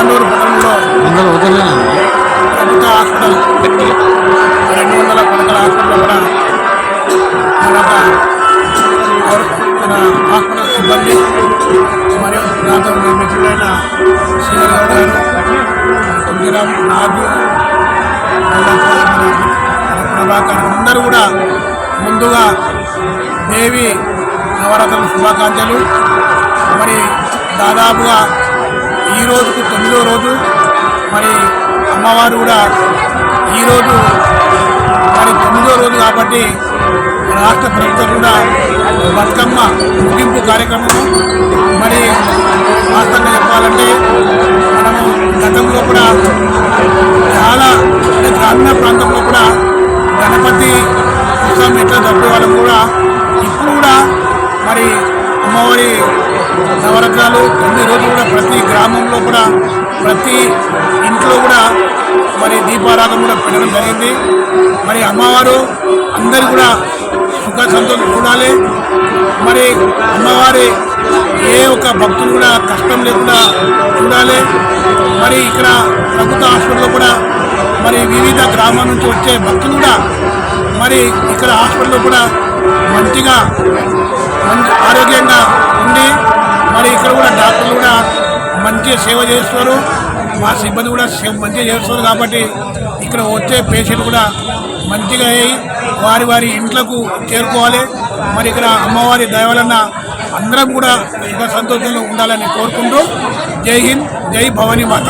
తాండూరు పట్టణంలో ప్రభుత్వ హాస్పిటల్ 200 పడకల హాస్పిటల్ కూడా మన హాస్పిటల్ సిబ్బంది మరియు నాతో మిత్రులైన శ్రీరామ్ గారు, తులసిరామ్, నాగు, ప్రభాకర్ అందరూ కూడా ముందుగా దేవి నవరాత్రుల శుభాకాంక్షలు. మరి దాదాపుగా ఈ రోజుకు 9వ రోజు. మరి అమ్మవారు కూడా ఈరోజు మరి 9వ రోజు కాబట్టి రాష్ట్ర ప్రభుత్వం కూడా బతుకమ్మ ముగింపు కార్యక్రమం. మరి వాస్తవంగా చెప్పాలంటే మనము గతంలో కూడా చాలా గ్రామీణ ప్రాంతంలో కూడా గణపతి ఉత్సవం ఎట్లా జరుపుకోవడం కూడా ఇప్పుడు కూడా మరి అమ్మవారి నవరత్నాలు 9 రోజులు కూడా ప్రతి గ్రామంలో కూడా ప్రతి ఇంట్లో కూడా మరి దీపారాధన కూడా పెట్టడం జరిగింది. మరి అమ్మవారు అందరూ కూడా సుఖ సంతోషం చూడాలి. మరి అమ్మవారి ఏ ఒక్క భక్తులు కూడా కష్టం లేకుండా చూడాలి. మరి ఇక్కడ ప్రభుత్వ హాస్పిటల్లో కూడా మరి వివిధ గ్రామాల నుంచి వచ్చే భక్తులు కూడా మరి ఇక్కడ హాస్పిటల్లో కూడా మంచిగా ఆరోగ్యంగా ఉండి మరి ఇక్కడ కూడా డాక్టర్లు కూడా మంచిగా సేవ చేస్తున్నారు. మా సిబ్బంది కూడా మంచిగా చేస్తున్నారు. కాబట్టి ఇక్కడ వచ్చే పేషెంట్ కూడా మంచిగా అయ్యి వారి వారి ఇంట్లకు చేరుకోవాలి. మరి ఇక్కడ అమ్మవారి దయ వలన అందరం కూడా సుఖ సంతోషంలో ఉండాలని కోరుకుంటూ జై హింద్, జై భవానీ మాత.